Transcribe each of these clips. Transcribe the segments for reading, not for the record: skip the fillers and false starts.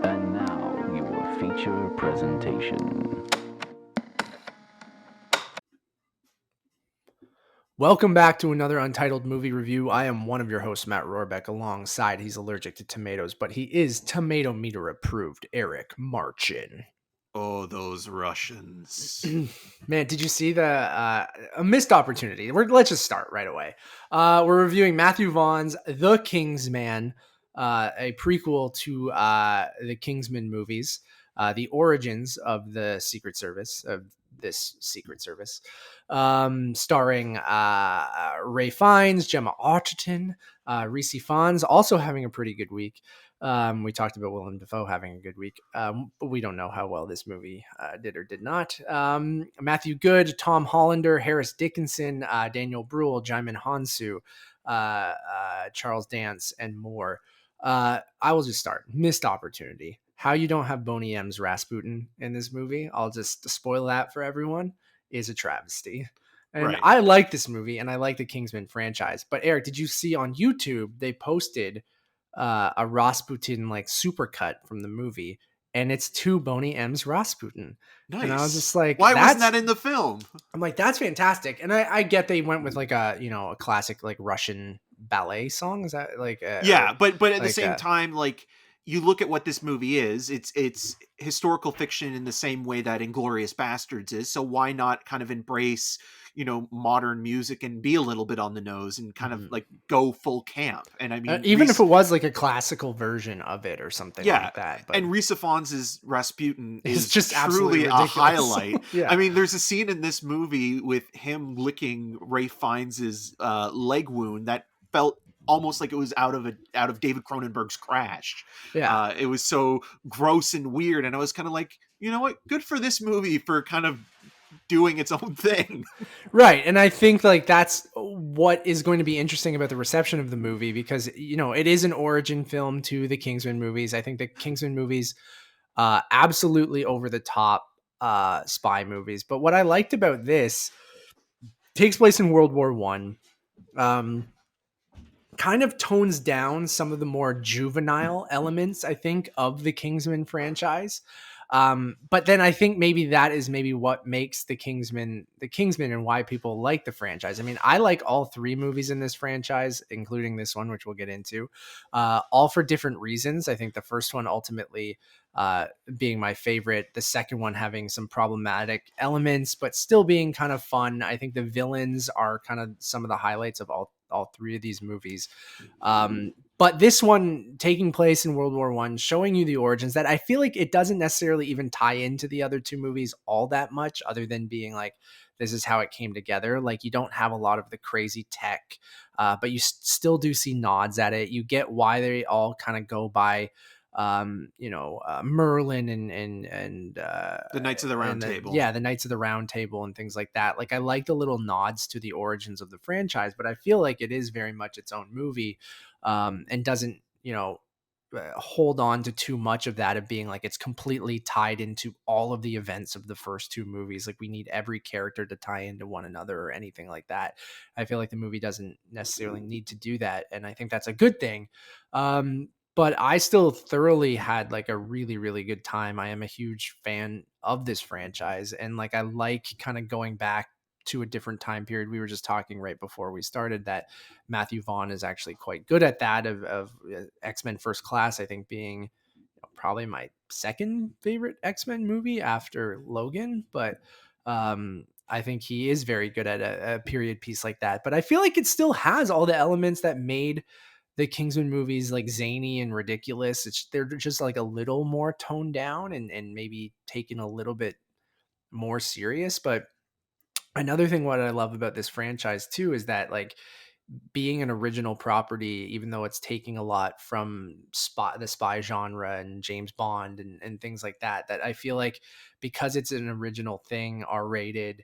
And now, your feature presentation. Welcome back to another Untitled movie review. I am one of your hosts, Matt Rohrbeck. Alongside, he's allergic to tomatoes, but he is tomato meter approved, Eric Marchin. Oh, those Russians. Man, did you see a missed opportunity? Let's just start right away. We're reviewing Matthew Vaughn's The Kingsman, a prequel to the Kingsman movies, the origins of the Secret Service, of this Secret Service, starring Ray Fiennes, Gemma Arterton, Rhys Ifans, also having a pretty good week. We talked about Willem Dafoe having a good week, but we don't know how well this movie did or did not. Matthew Goode, Tom Hollander, Harris Dickinson, Daniel Brühl, Djimon Hounsou, Charles Dance, and more. I will just start. Missed opportunity. How you don't have Boney M's Rasputin in this movie, I'll just spoil that for everyone, is a travesty. And Right. I like this movie, and I like the Kingsman franchise. But Eric, did you see on YouTube, they posted a Rasputin like supercut from the movie, and it's to Boney M's Rasputin. Nice. And I was just like, why wasn't that in the film? I'm like, that's fantastic. And I get they went with like a classic like Russian ballet song. Is that like Yeah, but at like the same time, like, you look at what this movie is, it's historical fiction in the same way that Inglourious Bastards is. So why not kind of embrace, modern music and be a little bit on the nose and kind of like go full camp? And I mean, even if it was like a classical version of it or something like that. But and Rhys Ifans' Rasputin is just truly a ridiculous. highlight. Yeah. I mean, there's a scene in this movie with him licking Ray Fiennes' leg wound that felt almost like it was out of David Cronenberg's Crash. Yeah. It was so gross and weird, and I was kind of like, you know what? Good for this movie for kind of doing its own thing. Right. And I think like that's what is going to be interesting about the reception of the movie, because it is an origin film to the Kingsman movies. I think the Kingsman movies absolutely over the top spy movies. But what I liked about this takes place in World War One. Kind of tones down some of the more juvenile elements, I think, of the Kingsman franchise. But then I think maybe that is maybe what makes the Kingsman and why people like the franchise. I mean, I like all three movies in this franchise, including this one, which we'll get into, all for different reasons. I think the first one ultimately being my favorite, the second one having some problematic elements, but still being kind of fun. I think the villains are kind of some of the highlights of all three of these movies. But this one taking place in World War One, showing you the origins that I feel like it doesn't necessarily even tie into the other two movies all that much, other than being like, this is how it came together. Like, you don't have a lot of the crazy tech, but you still do see nods at it. You get why they all kind of go by Merlin and The Knights of the Round Table. Yeah, the Knights of the Round Table and things like that. Like, I like the little nods to the origins of the franchise, but I feel like it is very much its own movie, and doesn't hold on to too much of that, of being like it's completely tied into all of the events of the first two movies. Like, we need every character to tie into one another or anything like that. I feel like the movie doesn't necessarily need to do that, and I think that's a good thing. But I still thoroughly had like a really, really good time. I am a huge fan of this franchise, and like I like kind of going back to a different time period. We were just talking right before we started that Matthew Vaughn is actually quite good at that, of X-Men First Class, I think, being probably my second favorite X-Men movie after Logan. But I think he is very good at a period piece like that. But I feel like it still has all the elements that made the Kingsman movies like zany and ridiculous. They're just like a little more toned down and maybe taken a little bit more serious. But another thing what I love about this franchise too is that, like, being an original property, even though it's taking a lot from the spy genre and James Bond and things like that, that I feel like because it's an original thing, R-rated,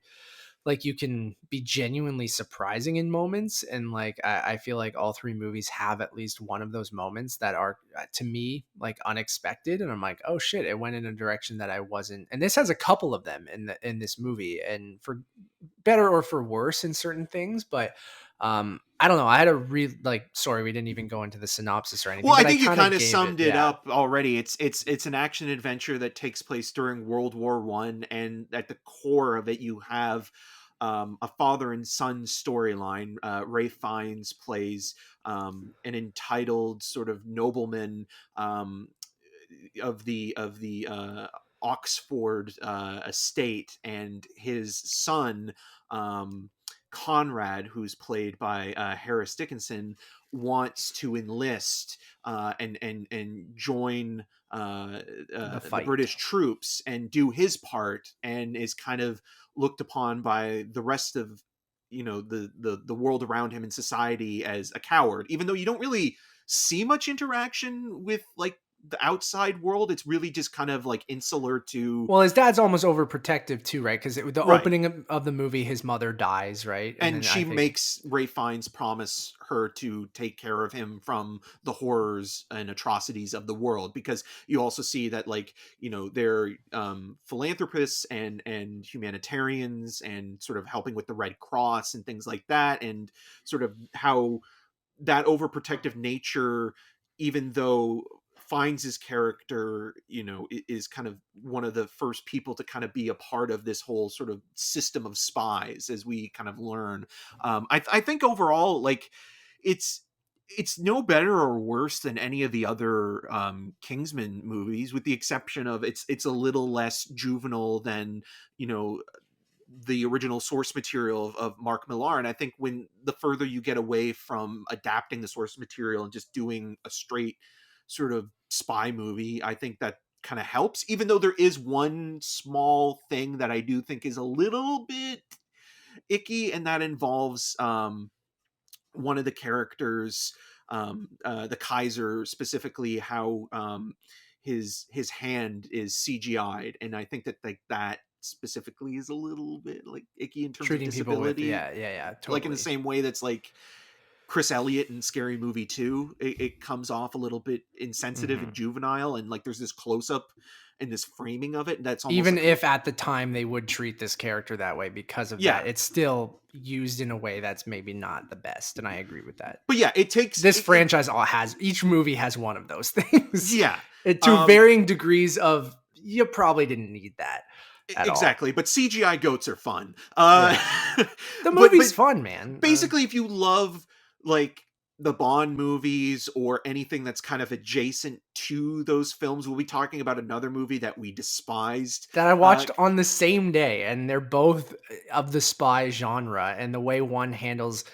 like, you can be genuinely surprising in moments. And like, I feel like all three movies have at least one of those moments that are, to me, like unexpected. And I'm like, oh shit, it went in a direction that I wasn't. And this has a couple of them in this movie, and for better or for worse in certain things. But I don't know. I had a sorry, we didn't even go into the synopsis or anything. Well, I but think you kinda kind of gave summed it yeah. up already. It's an action adventure that takes place during World War One, and at the core of it, you have a father and son storyline. Ray Fiennes plays an entitled sort of nobleman um, of the Oxford estate, and his son Conrad, who's played by Harris Dickinson, wants to enlist and join The the fight. British troops and do his part, and is kind of looked upon by the rest of the world around him in society as a coward, even though you don't really see much interaction with like the outside world. It's really just kind of like insular to Well, his dad's almost overprotective too, right? Because the right. opening of the movie, his mother dies, right? And And then I she think makes Ray Fiennes promise her to take care of him from the horrors and atrocities of the world, because you also see that like they're philanthropists and humanitarians and sort of helping with the Red Cross and things like that, and sort of how that overprotective nature, even though finds his character is kind of one of the first people to kind of be a part of this whole sort of system of spies, as we kind of learn. I think overall, like, it's it's no better or worse than any of the other Kingsman movies, with the exception of it's a little less juvenile than you know the original source material of Mark Millar. And I think when the further you get away from adapting the source material and just doing a straight sort of spy movie, I think that kind of helps. Even though there is one small thing that I do think is a little bit icky, and that involves one of the characters, the Kaiser specifically, how his hand is CGI'd, and I think that like that specifically is a little bit like icky in terms of treating people with disability, yeah, like in the totally. same way that's like Chris Elliott in Scary Movie 2, it comes off a little bit insensitive and Mhm. juvenile, and like there's this close up and this framing of it, and that's almost Even like if at the time they would treat this character that way because of yeah. that, it's still used in a way that's maybe not the best, and I agree with that. But yeah, it takes This it franchise all has each movie has one of those things. yeah. To um varying degrees of you probably didn't need that at all. Exactly, but CGI goats are fun. Yeah. The But movie's fun, man. basically, if you love like the Bond movies or anything that's kind of adjacent to those films, we'll be talking about another movie that we despised. That I watched on the same day, and they're both of the spy genre, and the way one handles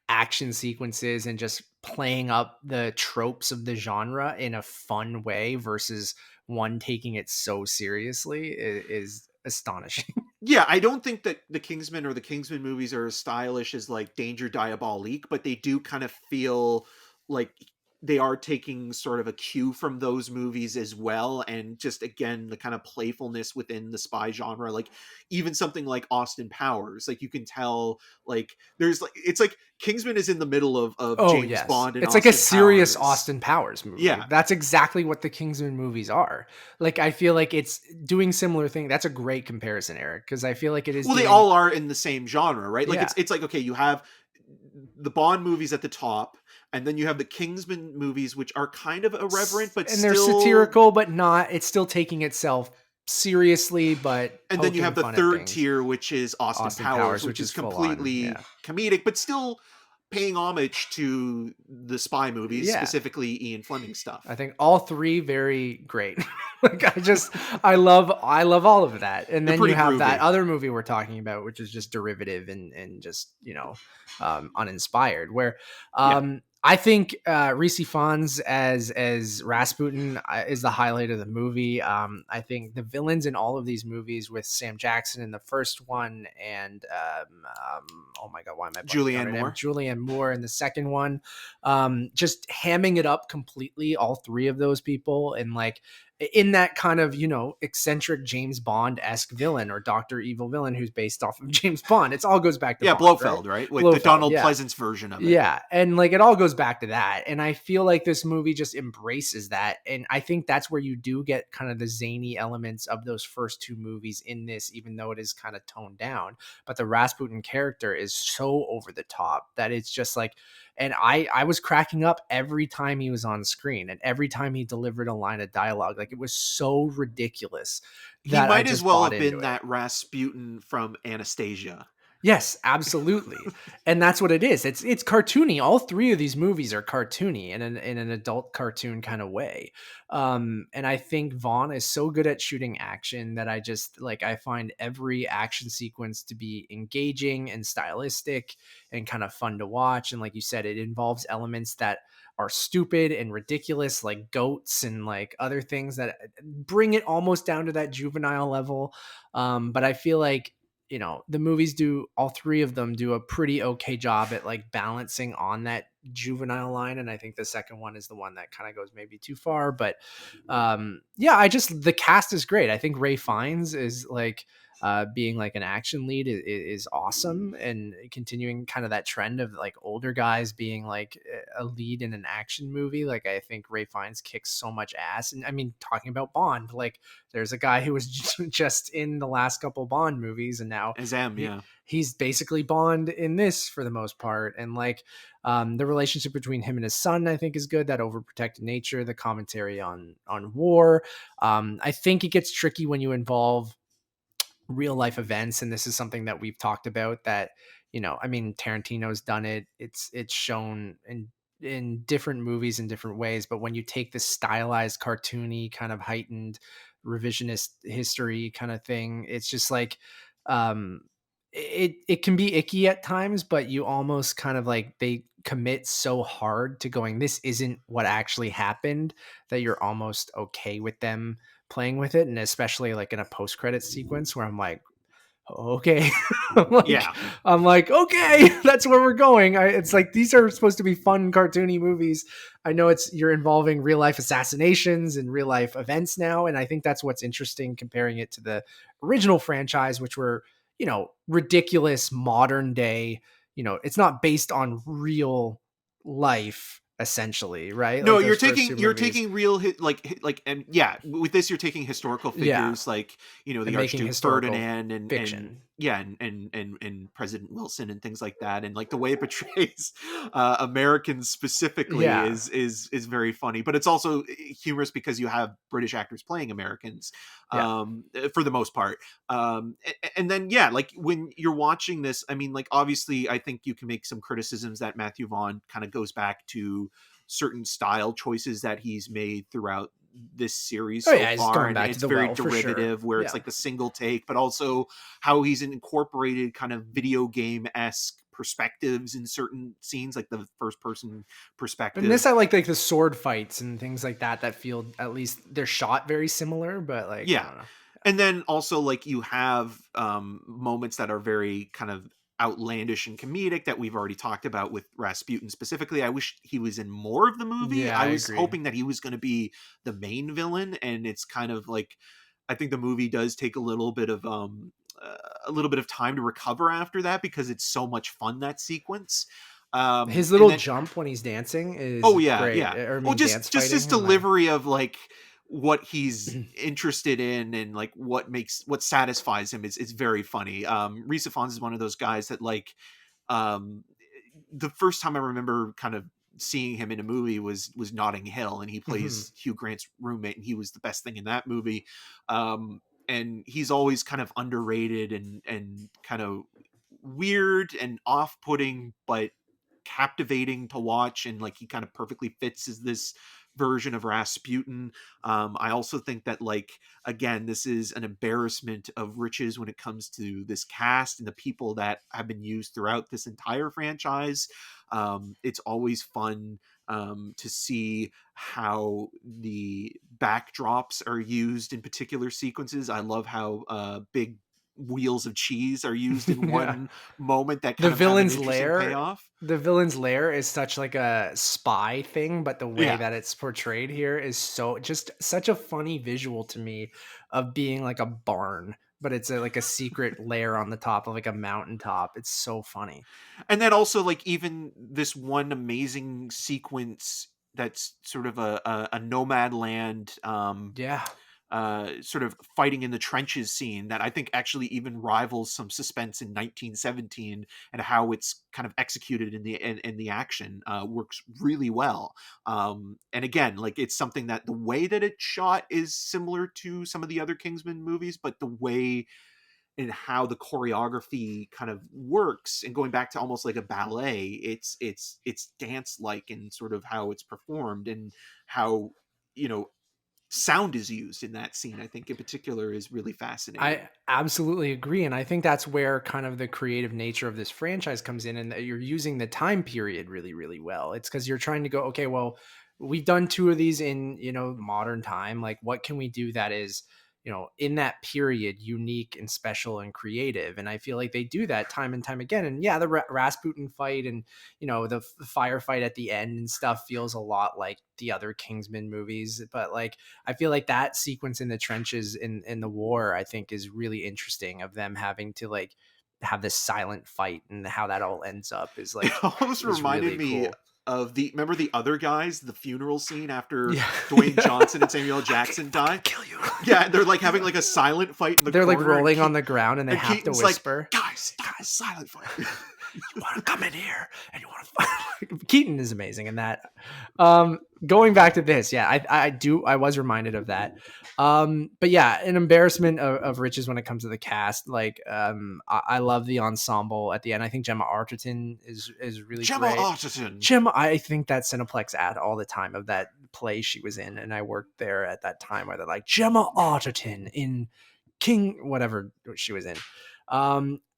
action sequences and just playing up the tropes of the genre in a fun way versus one taking it so seriously is astonishing. Yeah, I don't think that the Kingsman or the Kingsman movies are as stylish as like Danger Diabolique, but they do kind of feel like they are taking sort of a cue from those movies as well. And just again, the kind of playfulness within the spy genre, like even something like Austin Powers, like you can tell, like there's like it's like Kingsman is in the middle of Oh, James yes. Bond and It's like a Austin serious Powers. Austin Powers movie. Yeah. That's exactly what the Kingsman movies are. Like, I feel like it's doing similar thing. That's a great comparison, Eric, because I feel like it is Well, they doing all are in the same genre, right? Like yeah. it's like, okay, you have the Bond movies at the top, and then you have the Kingsman movies, which are kind of irreverent, but And they're still. satirical, but not it's still taking itself seriously, but And then you poking have the fun at third things. tier, which is Austin Austin Powers, Powers, which which is is full on. completely Yeah. comedic, but still paying homage to the spy movies, Yeah. specifically Ian Fleming I stuff. think all three very great. Like I love all of that. And They're then you pretty have that groovy. other movie we're talking about, which is just derivative and just, uninspired, where Yeah. I think Rhys Ifans as Rasputin is the highlight of the movie. I think the villains in all of these movies, with Sam Jackson in the first one, and oh my god, why am I blanking on Julianne her name? Moore. Julianne Moore in the second one. Just hamming it up completely, all three of those people, and like in that kind of, eccentric James Bond-esque villain or Dr. Evil villain who's based off of James Bond. It all goes back to Yeah, Bond, Blofeld, right? With the Blofeld, Donald yeah. Pleasance version of it. Yeah, and like it all goes back to that. And I feel like this movie just embraces that. And I think that's where you do get kind of the zany elements of those first two movies in this, even though it is kind of toned down. But the Rasputin character is so over the top that it's just like, and I was cracking up every time he was on screen and every time he delivered a line of dialogue. Like it was so ridiculous He that I might as just well bought have into been it. that Rasputin from Anastasia. Yes, absolutely. And that's what it is. It's cartoony. All three of these movies are cartoony in an adult cartoon kind of way. And I think Vaughn is so good at shooting action that I find every action sequence to be engaging and stylistic and kind of fun to watch. And like you said, it involves elements that are stupid and ridiculous, like goats and like other things that bring it almost down to that juvenile level. But I feel like the movies all three of them do a pretty okay job at like balancing on that juvenile line. And I think the second one is the one that kind of goes maybe too far, but yeah, the cast is great. I think Ray Fiennes is like, being like an action lead is awesome, and continuing kind of that trend of like older guys being like a lead in an action movie. Like I think Ray Fiennes kicks so much ass. And I mean, talking about Bond, like there's a guy who was just in the last couple Bond movies, and now As M, yeah. he's basically Bond in this for the most part. And like the relationship between him and his son, I think, is good. That overprotective nature, the commentary on war. I think it gets tricky when you involve real life events, and this is something that we've talked about, that I mean, Tarantino's done it. It's shown in different movies in different ways, but when you take this stylized, cartoony, kind of heightened revisionist history kind of thing, it's just like um it can be icky at times, but you almost kind of like, they commit so hard to going, this isn't what actually happened, that you're almost okay with them playing with it. And especially like in a post-credit sequence where I'm like, okay. Yeah. I'm like, okay, that's where we're going. It's like, these are supposed to be fun, cartoony movies. I know you're involving real life assassinations and real life events now. And I think that's what's interesting, comparing it to the original franchise, which were, ridiculous modern day, it's not based on real life essentially, right? No, Like you're those first two you're movies. taking real and yeah, with this you're taking historical Yeah. figures like, the And making Archduke historical Ferdinand and fiction. yeah, and President Wilson and things like that, and like the way it portrays Americans specifically Yeah. is very funny, but it's also humorous because you have British actors playing Americans Yeah. for the most part. And then yeah, like when you're watching this, I mean, like obviously I think you can make some criticisms that Matthew Vaughn kind of goes back to certain style choices that he's made throughout this series Oh so yeah, he's far, going and back to it's the very well for sure. derivative where it's Yeah. like the single take, but also how he's incorporated kind of video game-esque perspectives in certain scenes, like the first person perspective. And this, I like the sword fights and things like that feel, at least they're shot very similar, but like, I Yeah. don't know. And then also like you have moments that are very kind of outlandish and comedic that we've already talked about with Rasputin specifically. I wish he was in more of the movie. Yeah, I I was agree. hoping that he was going to be the main villain, and it's kind of like, I think the movie does take a little bit of time to recover after that because it's so much fun, that sequence. His And little then jump when he's dancing is Oh yeah, great. yeah. Or I Well, mean, dance just his fighting. I'm like, delivery of like what he's interested in and like what satisfies him is very funny. Rhys Ifans is one of those guys that like um the first time I remember kind of seeing him in a movie was Notting Hill, and he mhm. plays Hugh Grant's roommate, and he was the best thing in that movie. And he's always kind of underrated and kind of weird and off-putting, but captivating to watch, and like he kind of perfectly fits as this version of Rasputin. I also think that like again, this is an embarrassment of riches when it comes to this cast and the people that have been used throughout this entire franchise. It's always fun to see how the backdrops are used in particular sequences. I love how big wheels of cheese are used in Yeah. one moment that The kind of have an villain's interesting lair payoff. the villain's lair is such like a spy thing, but the way Yeah. that it's portrayed here is just such a funny visual to me of being like a barn, but it's like a secret lair on the top of like a mountaintop. It's so funny. And then also, like, even this one amazing sequence that's sort of a nomad land, Yeah. sort of fighting in the trenches scene that I think actually even rivals some Suspense in 1917, and how it's kind of executed in the action works really well. And again, like, it's something that the way that it's shot is similar to some of the other Kingsman movies, but the way and how the choreography kind of works, and going back to almost like a ballet, it's dance like in sort of how it's performed, and how, you know, sound is used in that scene, I think in particular, is really fascinating. I absolutely agree. And I think that's where kind of the creative nature of this franchise comes in, and that you're using the time period really, really well. It's because you're trying to go, okay, well, we've done two of these in, modern time. Like, what can we do that is, in that period, unique and special and creative? And I feel like they do that time and time again. And yeah, the Rasputin fight and, the firefight at the end and stuff feels a lot like the other Kingsman movies. But like, I feel like that sequence in the trenches in the war, I think, is really interesting, of them having to like have this silent fight, and how that all ends up It like almost is reminded really me cool. of remember the other guys, the funeral scene after Yeah. Dwayne Yeah. Johnson and Samuel L. Jackson die. Kill you. Yeah, they're like having like a silent fight in the They're like corner, and rolling on the ground and they have to Keaton's like, whisper. guys, stop the silent fight. You want to come in here and you want to fight. Keaton is amazing in that. Going back to this, yeah, I was reminded of that. But yeah, an embarrassment of riches when it comes to the cast. Like, I love the ensemble at the end. I think Gemma Arterton is really Gemma great. Arterton. Gemma, I think that Cineplex ad all the time of that play she was in, and I worked there at that time, where they're like, Gemma Arterton in King, whatever she was in.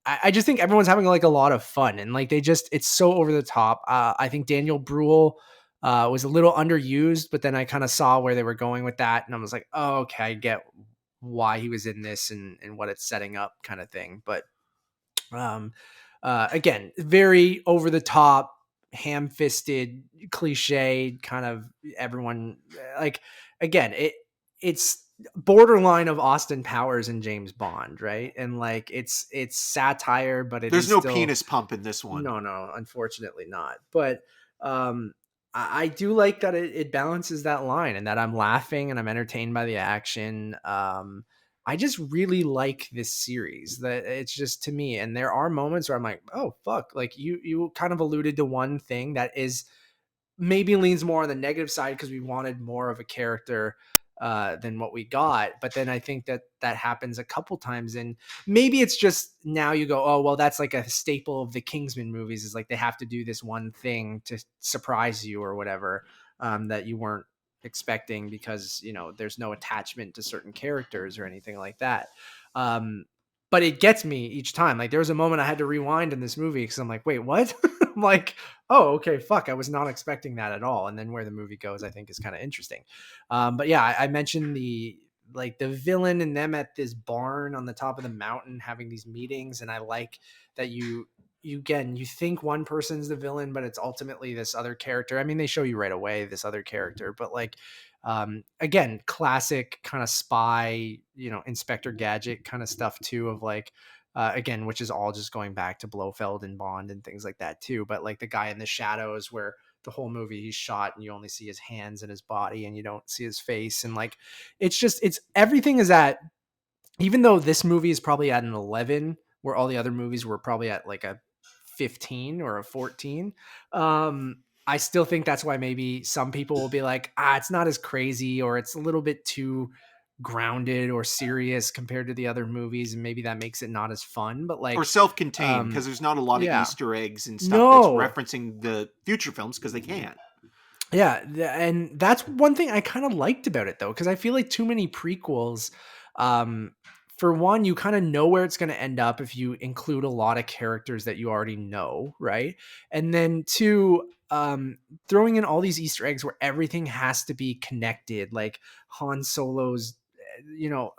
I just think everyone's having like a lot of fun, and like it's so over the top. I think Daniel Brühl was a little underused, but then I kind of saw where they were going with that, and I was like, oh, okay, I get why he was in this, and what it's setting up, kind of thing. But again, very over the top, ham-fisted, cliche, kind of everyone like, again, it's borderline of Austin Powers and James Bond, right? And like, it's satire, but it There's is no still, penis pump in this one. no, unfortunately not. But I do like that it balances that line, and that I'm laughing and I'm entertained by the action. I just really like this series. That it's just, to me, and there are moments where I'm like, oh fuck, like you kind of alluded to one thing that is maybe leans more on the negative side, because we wanted more of a character than what we got. But then I think that happens a couple times, and maybe it's just now you go, oh well, that's like a staple of the Kingsman movies, is like they have to do this one thing to surprise you or whatever, that you weren't expecting, because there's no attachment to certain characters or anything like that. um but it gets me each time. Like, there was a moment I had to rewind in this movie, because I'm like, wait, what? I'm like, oh, okay, fuck, I was not expecting that at all. And then where the movie goes, I think, is kind of interesting. But yeah, I mentioned the villain and them at this barn on the top of the mountain having these meetings, and I like that you again, you think one person's the villain, but it's ultimately this other character. I mean, they show you right away this other character, but like, again, classic kind of spy, Inspector Gadget kind of stuff too, of like, again, which is all just going back to Blofeld and Bond and things like that too. But like the guy in the shadows, where the whole movie he's shot and you only see his hands and his body and you don't see his face. And like, it's everything is at, even though this movie is probably at an 11, where all the other movies were probably at like a 15 or a 14. I still think that's why maybe some people will be like, it's not as crazy, or it's a little bit too grounded or serious compared to the other movies, and maybe that makes it not as fun. But Or like, self-contained, because there's not a lot of yeah, Easter eggs and stuff that's no, referencing the future films, because they can't. yeah, and that's one thing I kind of liked about it, though, because I feel like too many prequels, um for one, you kind of know where it's going to end up if you include a lot of characters that you already know, right? And then two, throwing in all these Easter eggs where everything has to be connected, like Han Solo's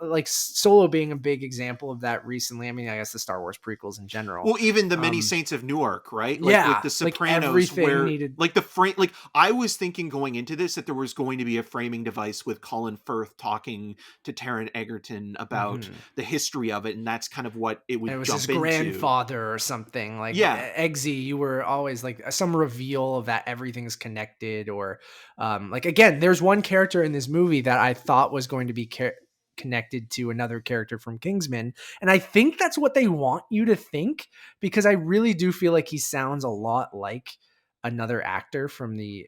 like Solo being a big example of that recently. I mean, I guess the Star Wars prequels in general. Well, even the Many Saints of Newark, right? Like Yeah, with the like Sopranos, everything where needed. like the frame, like I was thinking going into this that there was going to be a framing device with Colin Firth talking to Taron Egerton about Mhm. the history of it, and that's kind of what it And it would was his jump into. grandfather or something like Yeah. Eggsy. You were always like some reveal of that everything's connected, or like again, there's one character in this movie that I thought was going to be connected to another character from Kingsman, and I think that's what they want you to think, because I really do feel like he sounds a lot like another actor from the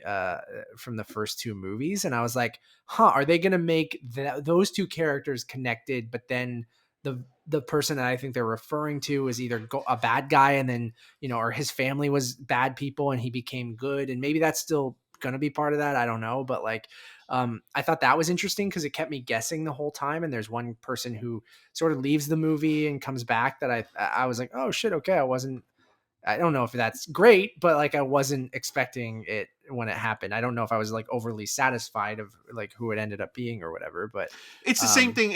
first two movies, and I was like, huh, are they going to make those two characters connected, but then the person that I think they're referring to is either a bad guy, and then, or his family was bad people and he became good, and maybe that's still going to be part of that. I don't know, but like, I thought that was interesting because it kept me guessing the whole time. And there's one person who sort of leaves the movie and comes back that I was like, oh shit, okay, I don't know if that's great, but like I wasn't expecting it when it happened. I don't know if I was like overly satisfied of like who it ended up being or whatever, but It's the same thing.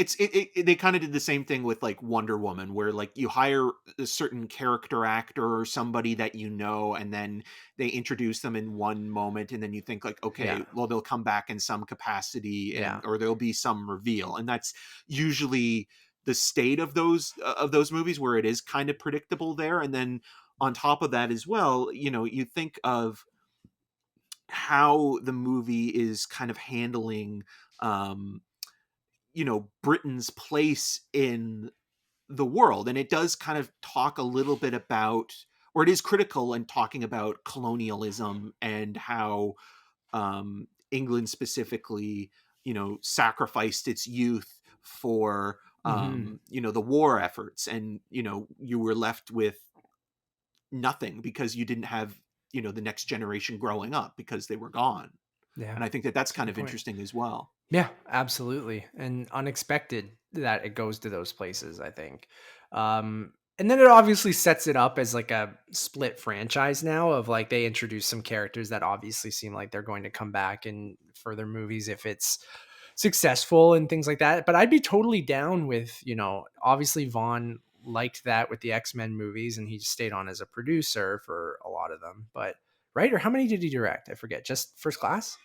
They kind of did the same thing with like Wonder Woman, where like you hire a certain character actor or somebody that and then they introduce them in one moment, and then you think like, okay, yeah, well they'll come back in some capacity, yeah. or there'll be some reveal, and that's usually the state of those movies where it is kind of predictable there. And then on top of that as well, you think of how the movie is kind of handling Britain's place in the world. And it does kind of talk a little bit about, or it is critical and talking about colonialism and how England specifically, sacrificed its youth for, Mm-hmm. the war efforts. And, you were left with nothing because you didn't have, the next generation growing up because they were gone. Yeah, And I think that that's that's a kind good of point. interesting as well. Yeah, absolutely. And unexpected that it goes to those places, I think. And then it obviously sets it up as like a split franchise now of like they introduce some characters that obviously seem like they're going to come back in further movies if it's successful and things like that. But I'd be totally down with, obviously Vaughn liked that with the X-Men movies and he stayed on as a producer for a lot of them. But right? Or how many did he direct? I forget. Just First Class?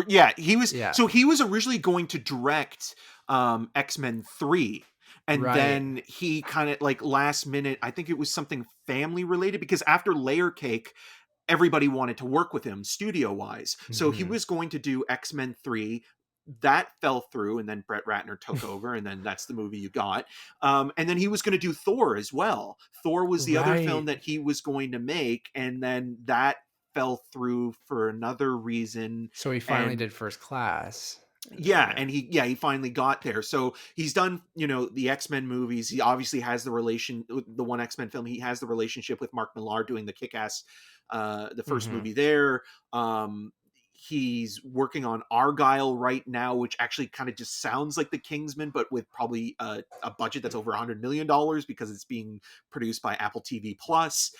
Yeah. He was originally going to direct X-Men 3, and Right. then he kind of like last minute, I think it was something family related, because after Layer Cake everybody wanted to work with him studio wise, so he Mhm. was going to do X-Men 3. That fell through, and then Brett Ratner took over, and then that's the movie you got. And then he was going to do Thor as well. Thor was the other film Right. that he was going to make, and then that fell through for another reason. So he finally And did First Class. yeah, Yeah. and he finally got there. So he's done, the X-Men movies. He obviously has the one X-Men film, he has the relationship with Mark Millar doing the Kick-Ass, the first Mhm. movie there. He's working on Argyle right now, which actually kind of just sounds like the Kingsman, but with probably a budget that's over $100 million because it's being produced by Apple TV Plus.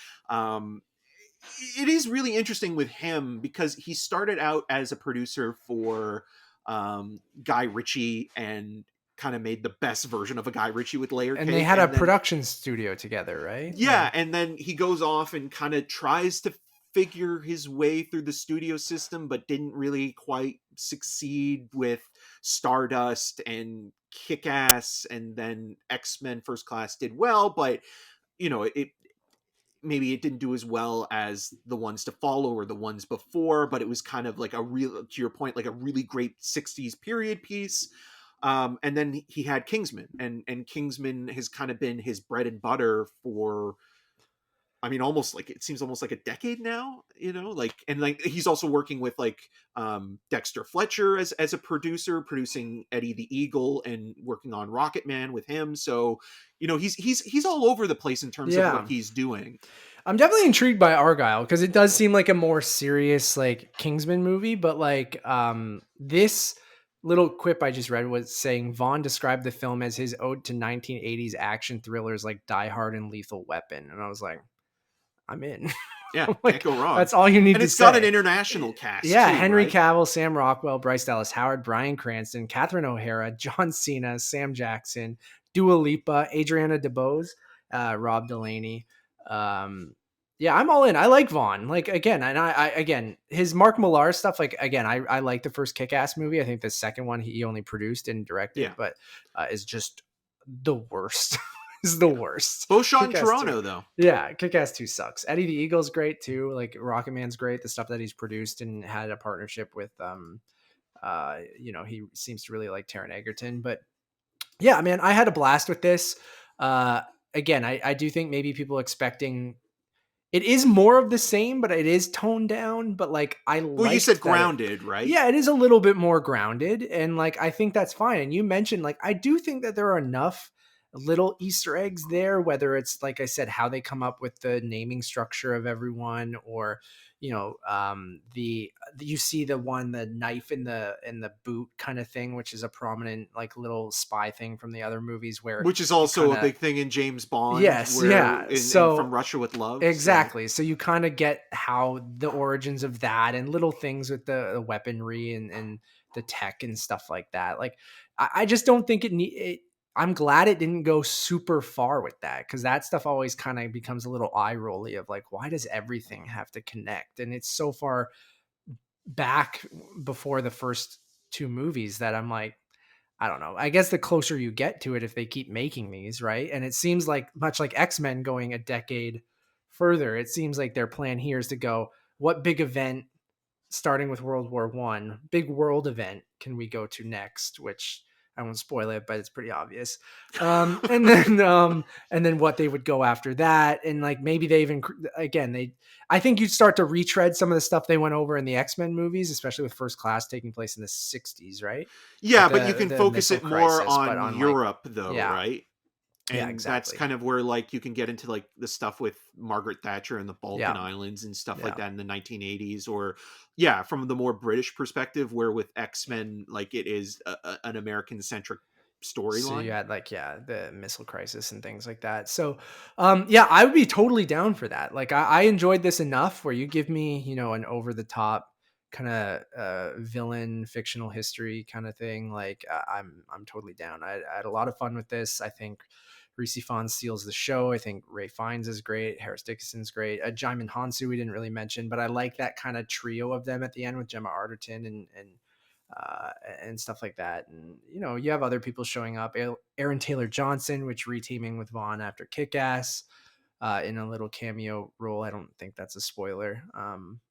It is really interesting with him because he started out as a producer for Guy Ritchie, and kind of made the best version of a Guy Ritchie with Layer And they Cake. had a And then, production studio together, right? yeah, and then he goes off and kind of tries to figure his way through the studio system, but didn't really quite succeed with Stardust and Kick Ass. And then X-Men First Class did well, but it maybe it didn't do as well as the ones to follow or the ones before, but it was kind of like to your point, like a really great 60s period piece. And then he had Kingsman, and Kingsman has kind of been his bread and butter for, I mean, almost like, it seems almost like a decade now, like, and like he's also working with like Dexter Fletcher as a producer, producing Eddie the Eagle and working on Rocket Man with him. So, he's all over the place in terms of what Yeah. he's doing. I'm definitely intrigued by Argyle because it does seem like a more serious like Kingsman movie, but like this little quip I just read was saying Vaughn described the film as his ode to 1980s action thrillers like Die Hard and Lethal Weapon. And I was like, I'm in. Yeah, Like, can't go wrong. that's all you need And to it's got an say. international cast Yeah, too, Henry right? Cavill, Sam Rockwell, Bryce Dallas Howard, Bryan Cranston, Catherine O'Hara, John Cena, Sam Jackson, Dua Lipa, Adriana DeBose, Rob Delaney. Yeah, I'm all in. I like Vaughn. Like, again, and I again, his Mark Millar stuff. Like, again, I like the first Kick-Ass movie. I think the second one he only produced and directed, Yeah. but is just the worst. Is the worst. Both shot in Kick-Ass 2. Toronto, though. Yeah, Kick-Ass 2 sucks. Eddie the Eagle's great too. Like, Rocket Man's great. The stuff that he's produced and had a partnership with, he seems to really like Taron Egerton. But yeah, man, I had a blast with this. Again, I do think maybe people expecting it is more of the same, but it is toned down. But like, Well, you said grounded, right? Yeah, it is a little bit more grounded, and like, I think that's fine. And you mentioned, like, I do think that there are enough little Easter eggs there, whether it's, like I said, how they come up with the naming structure of everyone, or you see the knife in the boot kind of thing, which is a prominent, like, little spy thing from the other movies, where Which is also a big thing in James Bond. Yes, where, yeah. In From Russia with Love. Exactly. So you kind of get how the origins of that, and little things with the weaponry and the tech and stuff like that. Like, I just don't think I'm glad it didn't go super far with that, because that stuff always kind of becomes a little eye rolly of like, why does everything have to connect? And it's so far back before the first two movies that I'm like, I don't know. I guess the closer you get to it, if they keep making these, right? And it seems like, much like X-Men going a decade further, it seems like their plan here is to go, what big event, starting with World War One, big world event can we go to next? Which I won't spoil it, but it's pretty obvious. And then what they would go after that, and like, maybe they even, again, I think you'd start to retread some of the stuff they went over in the X-Men movies, especially with First Class taking place in the 60s, right? Yeah, but you can focus it more on Europe, like, though, yeah. right? And Yeah, exactly. that's kind of where, like, you can get into like the stuff with Margaret Thatcher and the Balkan Islands and stuff like that in the 1980s, or from the more British perspective, where with X-Men, like, it is an American centric storyline. So you had the missile crisis and things like that. So I would be totally down for that. Like, I enjoyed this enough where you give me, an over the top kind of villain fictional history kind of thing. Like, I'm totally down. I had a lot of fun with this. I think Rhys Ifans steals the show. I think Ralph Fiennes is great. Harris Dickinson's great. Djimon Hounsou we didn't really mention, but I like that kind of trio of them at the end with Gemma Arterton and stuff like that. And you have other people showing up. Aaron Taylor Johnson, which reteaming with Vaughn after Kick-Ass in a little cameo role. I don't think that's a spoiler.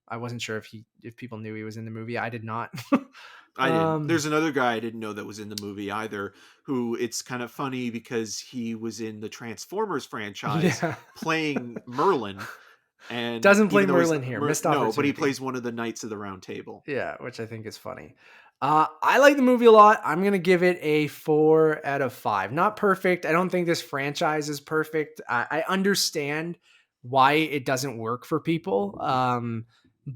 I wasn't sure if people knew he was in the movie. I did not. I didn't. There's another guy I didn't know that was in the movie either, who, it's kind of funny because he was in the Transformers franchise playing Merlin. And doesn't play Merlin here. Missed opportunity. No, but he plays one of the Knights of the Round Table. Yeah, which I think is funny. I like the movie a lot. I'm going to give it a 4 out of 5. Not perfect. I don't think this franchise is perfect. I understand why it doesn't work for people.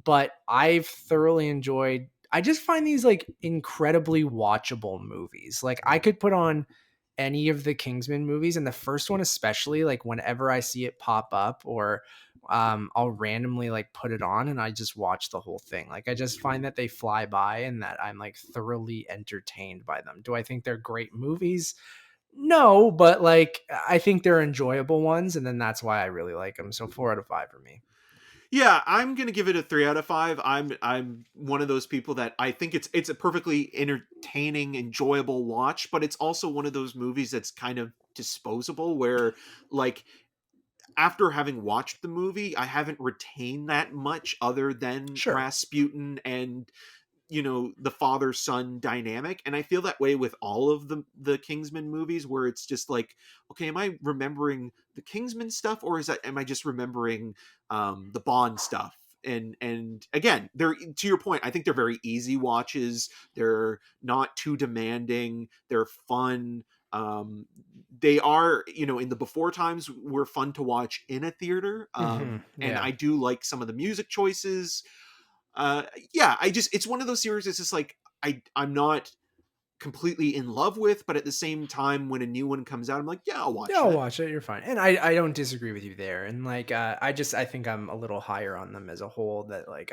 But I've thoroughly enjoyed. I just find these like incredibly watchable movies. Like, I could put on any of the Kingsman movies, and the first one especially, like, whenever I see it pop up, or I'll randomly like put it on and I just watch the whole thing. Like, I just find that they fly by and that I'm like thoroughly entertained by them. Do I think they're great movies? No, but like, I think they're enjoyable ones, and then that's why I really like them. So 4 out of 5 for me. Yeah, I'm gonna give it a 3 out of 5. I'm one of those people that I think it's a perfectly entertaining, enjoyable watch, but it's also one of those movies that's kind of disposable, where, like, after having watched the movie, I haven't retained that much other than Rasputin and the father-son dynamic. And I feel that way with all of the Kingsman movies, where it's just like, okay, am I remembering the Kingsman stuff, or am I just remembering the Bond stuff? And again, they're, to your point, I think they're very easy watches. They're not too demanding. They're fun. They are, in the before times, were fun to watch in a theater. And I do like some of the music choices. It's one of those series. It's just like, I'm not completely in love with, but at the same time, when a new one comes out, I'm like, yeah, I'll watch Yeah, I'll that. watch it. You're fine. And I don't disagree with you there. And like, I think I'm a little higher on them as a whole. That like,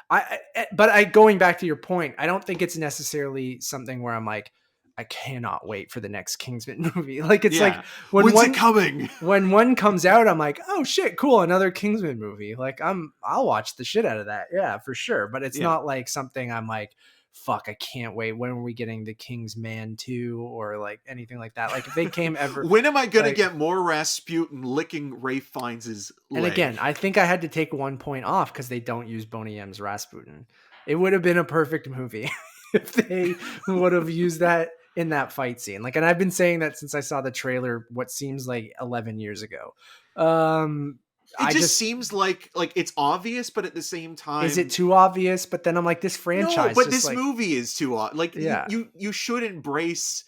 but going back to your point, I don't think it's necessarily something where I'm like, I cannot wait for the next Kingsman movie. Like, it's like Yeah. When's it coming? when one comes out, I'm like, oh shit, cool, another Kingsman movie. Like, I'll watch the shit out of that. Yeah, for sure. But it's Yeah. not like something I'm like, fuck, I can't wait. When are we getting the Kingsman 2 or like anything like that? Like, if they came ever, When am I gonna like- get more Rasputin licking Ray Fiennes' leg? and again, I think I had to take 1 point off because they don't use Boney M's Rasputin. It would have been a perfect movie if they would have used that in that fight scene. Like, and I've been saying that since I saw the trailer, what seems like 11 years ago. It just seems like it's obvious, but at the same time, is it too obvious? But then I'm like, this franchise. No, but just this like, movie is too like Yeah. you should embrace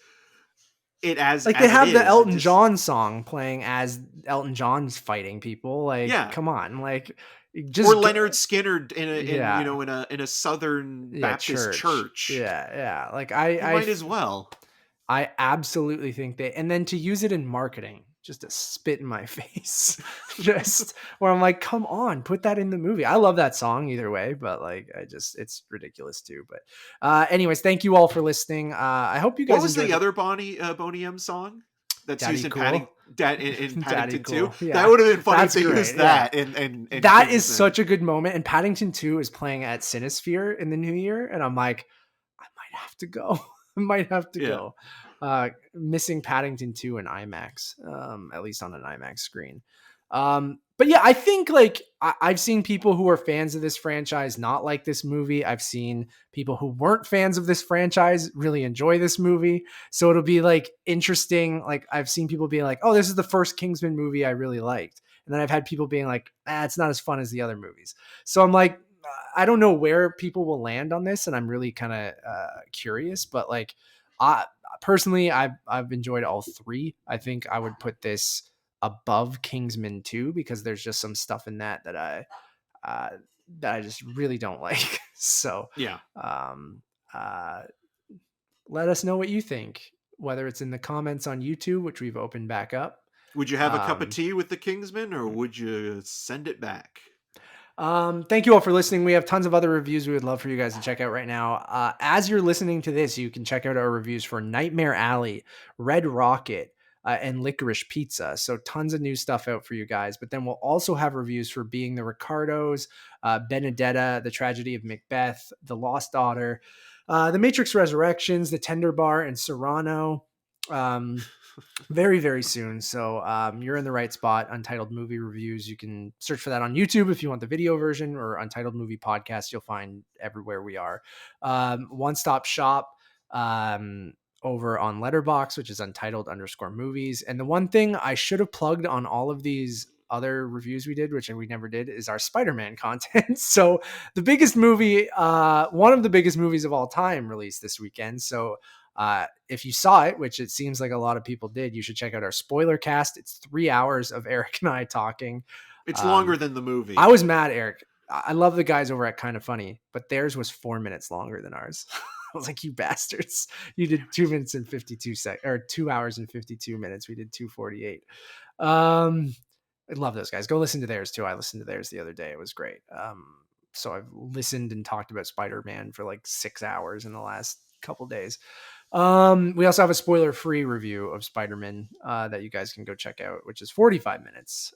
it as like as they it have the is. Elton It just- John song playing as Elton John's fighting people. Like, Yeah. come on, like just or Leonard Skinner in a Yeah. you know in a Southern Baptist church. Yeah. Like You I might as well. I absolutely think that, and then to use it in marketing, just to spit in my face, just where I'm like, come on, put that in the movie. I love that song either way, but like, it's ridiculous too. But anyways, thank you all for listening. I hope you guys. What was the enjoyed other Boney M song that's Daddy used in Cool? in Daddy Paddington Cool, 2? yeah. That would have been funny That's if they great, used yeah. that. And That is Kingsman. such a good moment. And Paddington 2 is playing at Cinesphere in the new year, and I'm like, I might have to go. I might have to Yeah. go. Missing Paddington 2 in IMAX, at least on an IMAX screen. But yeah, I think like I've seen people who are fans of this franchise not like this movie. I've seen people who weren't fans of this franchise really enjoy this movie. So it'll be like interesting. Like, I've seen people being like, oh, this is the first Kingsman movie I really liked. And then I've had people being like, it's not as fun as the other movies. So I'm like, I don't know where people will land on this, and I'm really kind of curious. But like, personally, I've enjoyed all three. I think I would put this above Kingsman 2 because there's just some stuff in that I just really don't like. So Yeah. let us know what you think, whether it's in the comments on YouTube, which we've opened back up. Would you have a cup of tea with the Kingsman, or would you send it back? Thank you all for listening. We have tons of other reviews we would love for you guys to check out right now. As you're listening to this, you can check out our reviews for Nightmare Alley, Red Rocket, and Licorice Pizza. So tons of new stuff out for you guys. But then we'll also have reviews for Being the Ricardos, Benedetta, The Tragedy of Macbeth, The Lost Daughter, The Matrix Resurrections, The Tender Bar, and Serrano. Very, very soon. So you're in the right spot. Untitled Movie Reviews. You can search for that on YouTube if you want the video version, or Untitled Movie Podcast. You'll find everywhere we are. One-stop shop over on Letterboxd, which is Untitled_movies. And the one thing I should have plugged on all of these other reviews we did, which we never did, is our Spider-Man content. So the biggest movie, one of the biggest movies of all time, released this weekend. So if you saw it, which it seems like a lot of people did, you should check out our spoiler cast. It's 3 hours of Eric and I talking. It's longer than the movie. I was mad, Eric. I love the guys over at Kind of Funny, but theirs was 4 minutes longer than ours. I was like, you bastards. You did 2 minutes and 52 seconds, or 2 hours and 52 minutes. We did 2:48. I love those guys. Go listen to theirs too. I listened to theirs the other day. It was great. So I've listened and talked about Spider-Man for like 6 hours in the last couple days. We also have a spoiler-free review of Spider-Man that you guys can go check out, which is 45 minutes.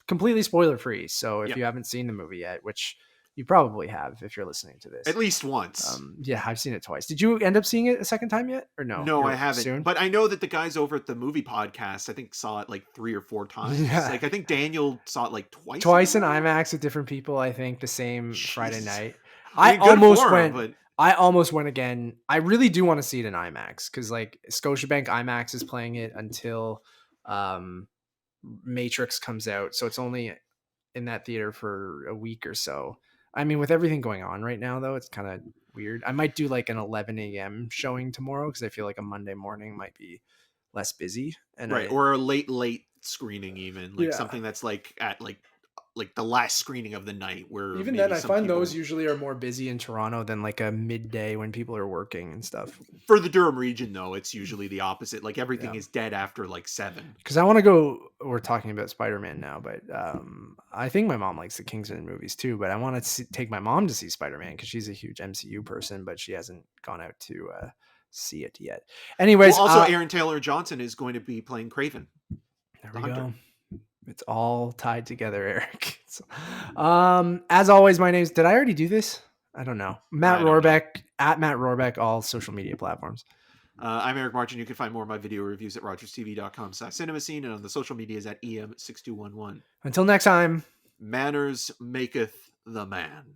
Completely spoiler-free. So if you haven't seen the movie yet, which you probably have if you're listening to this. At least once. Yeah, I've seen it twice. Did you end up seeing it a second time yet? Or no? No, I haven't. Soon? But I know that the guys over at the movie podcast, I think, saw it like 3 or 4 times. Yeah. Like, I think Daniel saw it like twice. Twice in IMAX with different people, I think, the same Friday Jesus. night. I mean, good for him, But but I almost went again. I really do want to see it in IMAX because like Scotiabank IMAX is playing it until Matrix comes out. So it's only in that theater for a week or so. I mean, with everything going on right now, though, it's kind of weird. I might do like an 11 a.m. showing tomorrow because I feel like a Monday morning might be less busy. And right, or a late screening, even like Yeah. something that's like at like like the last screening of the night, where Even maybe then, I some find people, those usually are more busy in Toronto than like a midday when people are working and stuff. for the Durham region though, it's usually the opposite. Like everything Yeah. is dead after like 7. Because I want to go. We're talking about Spider-Man now, but I think my mom likes the Kingsman movies too. But I want to take my mom to see Spider-Man because she's a huge MCU person, but she hasn't gone out to see it yet. Anyways, Well, also Aaron Taylor Johnson is going to be playing Kraven. There the we Hunter. go. It's all tied together, Eric. So, as always, my name's. Did I already do this? I don't know. Matt I don't know. Rohrbeck at Matt Rohrbeck, all social media platforms. I'm Eric Martin. You can find more of my video reviews at rogerstv.com/cinemascene and on the social medias at EM6211. Until next time. Manners maketh the man.